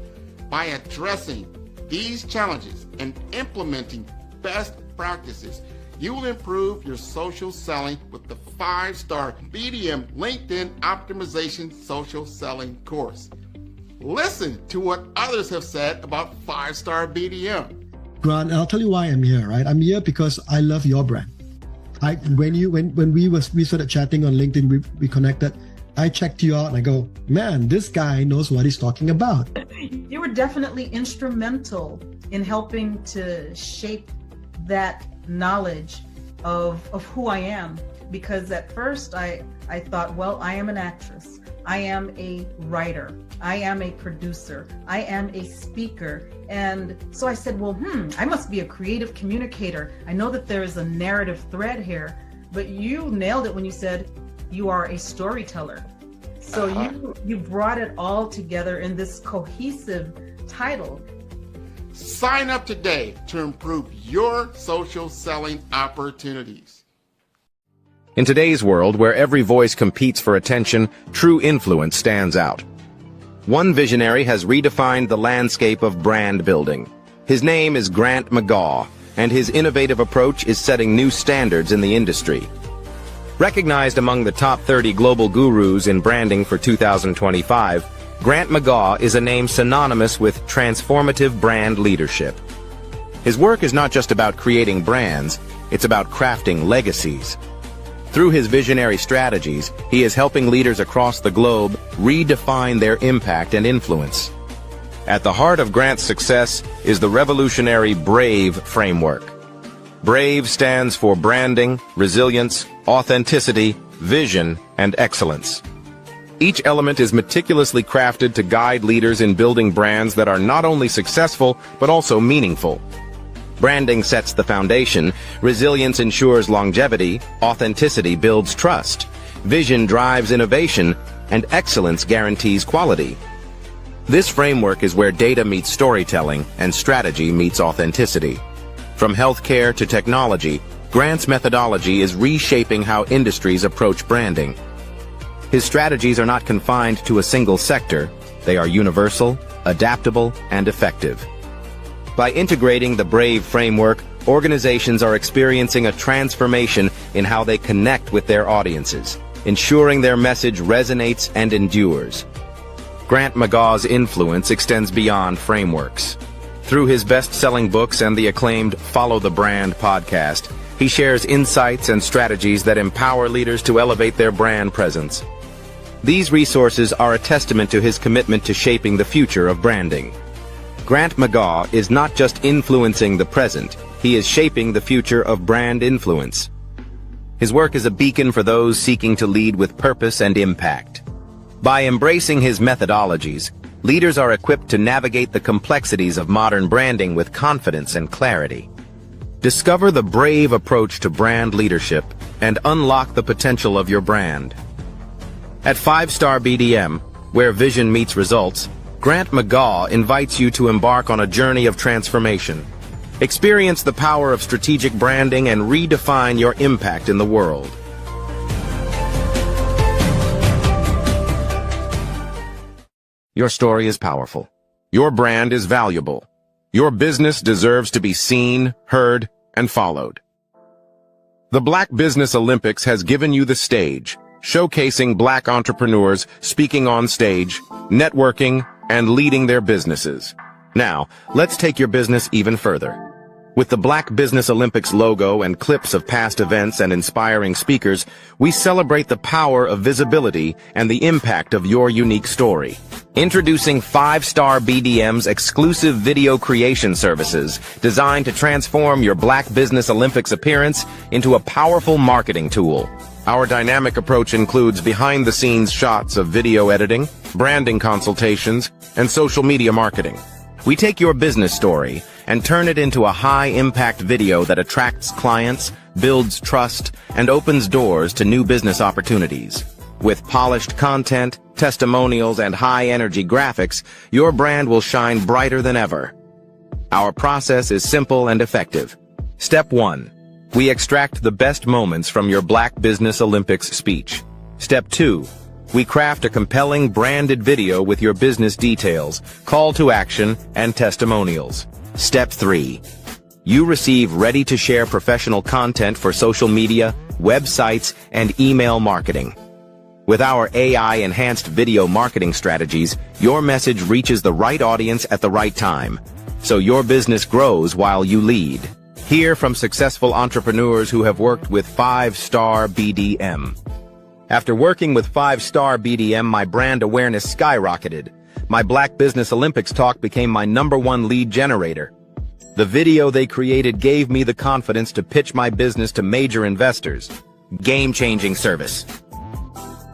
By addressing these challenges and implementing best practices, you will improve your social selling with the 5-star BDM LinkedIn Optimization Social Selling course. Listen to what others have said about 5-star BDM. Grant, I'll tell you why I'm here, right? I'm here because I love your brand. When we started chatting on LinkedIn, we connected. I checked you out and I go, man, this guy knows what he's talking about. You were definitely instrumental in helping to shape that knowledge of who I am. Because at first I thought, well, I am an actress. I am a writer. I am a producer. I am a speaker. And so I said, well, I must be a creative communicator. I know that there is a narrative thread here, but you nailed it when you said you are a storyteller. So you brought it all together in this cohesive title. Sign up today to improve your social selling opportunities. In today's world, where every voice competes for attention, true influence stands out. One visionary has redefined the landscape of brand building. His name is Grant McGaw, and his innovative approach is setting new standards in the industry. Recognized among the top 30 global gurus in branding for 2025, Grant McGaw is a name synonymous with transformative brand leadership. His work is not just about creating brands, it's about crafting legacies. Through his visionary strategies, he is helping leaders across the globe redefine their impact and influence. At the heart of Grant's success is the revolutionary BRAVE framework. BRAVE stands for branding, resilience, authenticity, vision, and excellence. Each element is meticulously crafted to guide leaders in building brands that are not only successful, but also meaningful. Branding sets the foundation, resilience ensures longevity, authenticity builds trust, vision drives innovation, and excellence guarantees quality. This framework is where data meets storytelling and strategy meets authenticity. From healthcare to technology, Grant's methodology is reshaping how industries approach branding. His strategies are not confined to a single sector. They are universal, adaptable, and effective. By integrating the BRAVE framework, organizations are experiencing a transformation in how they connect with their audiences, ensuring their message resonates and endures. Grant McGaw's influence extends beyond frameworks. Through his best-selling books and the acclaimed Follow the Brand podcast, he shares insights and strategies that empower leaders to elevate their brand presence. These resources are a testament to his commitment to shaping the future of branding. Grant McGaw is not just influencing the present, he is shaping the future of brand influence. His work is a beacon for those seeking to lead with purpose and impact. By embracing his methodologies, leaders are equipped to navigate the complexities of modern branding with confidence and clarity. Discover the BRAVE approach to brand leadership and unlock the potential of your brand. At 5-Star BDM, where vision meets results, Grant McGaw invites you to embark on a journey of transformation. Experience the power of strategic branding and redefine your impact in the world. Your story is powerful. Your brand is valuable. Your business deserves to be seen, heard, and followed. The Black Business Olympics has given you the stage, showcasing Black entrepreneurs speaking on stage, networking, and leading their businesses. Now, let's take your business even further. With the Black Business Olympics logo and clips of past events and inspiring speakers, we celebrate the power of visibility and the impact of your unique story. Introducing 5-Star BDM's exclusive video creation services designed to transform your Black Business Olympics appearance into a powerful marketing tool. Our dynamic approach includes behind-the-scenes shots of video editing, branding consultations, and social media marketing. We take your business story and turn it into a high-impact video that attracts clients, builds trust, and opens doors to new business opportunities. With polished content, testimonials, and high-energy graphics, your brand will shine brighter than ever. Our process is simple and effective. Step 1. We extract the best moments from your Black Business Olympics speech. Step 2. We craft a compelling branded video with your business details, call to action, and testimonials. Step 3. You receive ready-to-share professional content for social media, websites, and email marketing. With our AI-enhanced video marketing strategies, your message reaches the right audience at the right time, so your business grows while you lead. Hear from successful entrepreneurs who have worked with 5-Star BDM. After working with 5-Star BDM, my brand awareness skyrocketed. My Black Business Olympics talk became my #1 lead generator. The video they created gave me the confidence to pitch my business to major investors. Game-changing service.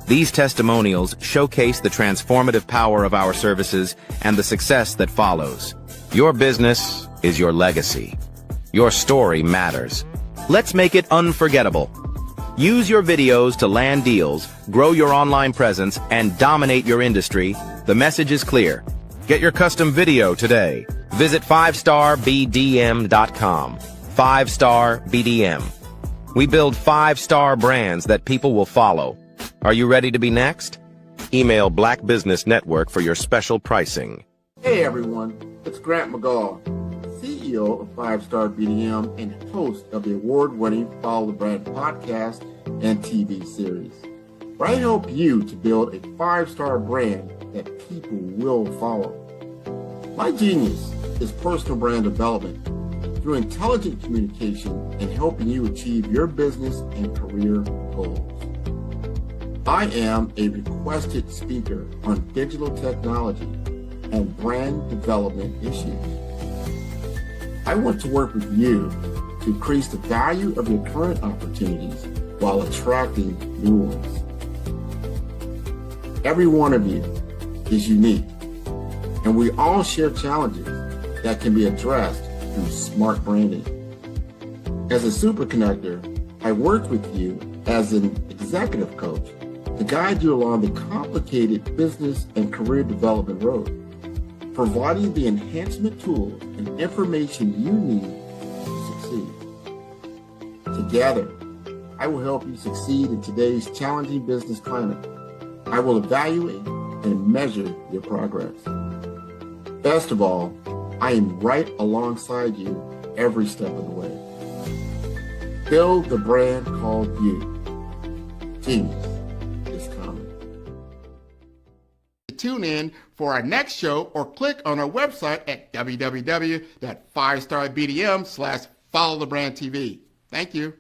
These testimonials showcase the transformative power of our services and the success that follows. Your business is your legacy. Your story matters. Let's make it unforgettable. Use your videos to land deals, grow your online presence, and dominate your industry. The message is clear. Get your custom video today. Visit 5starbdm.com. 5-Star BDM. We build 5-star brands that people will follow. Are you ready to be next? Email Black Business Network for your special pricing. Hey everyone, it's Grant McGaw, CEO of 5-Star BDM and host of the award-winning Follow the Brand podcast and TV series, where I help you to build a 5-star brand that people will follow. My genius is personal brand development through intelligent communication and helping you achieve your business and career goals. I am a requested speaker on digital technology and brand development issues. I want to work with you to increase the value of your current opportunities while attracting new ones. Every one of you is unique, and we all share challenges that can be addressed through smart branding. As a super connector, I work with you as an executive coach to guide you along the complicated business and career development road, providing the enhancement tools and information you need to succeed. Together, I will help you succeed in today's challenging business climate. I will evaluate and measure your progress. Best of all, I am right alongside you every step of the way. Build the brand called you. Genius is coming. Tune in for our next show or click on our website at www.5starbdm/followthebrandtv. Thank you.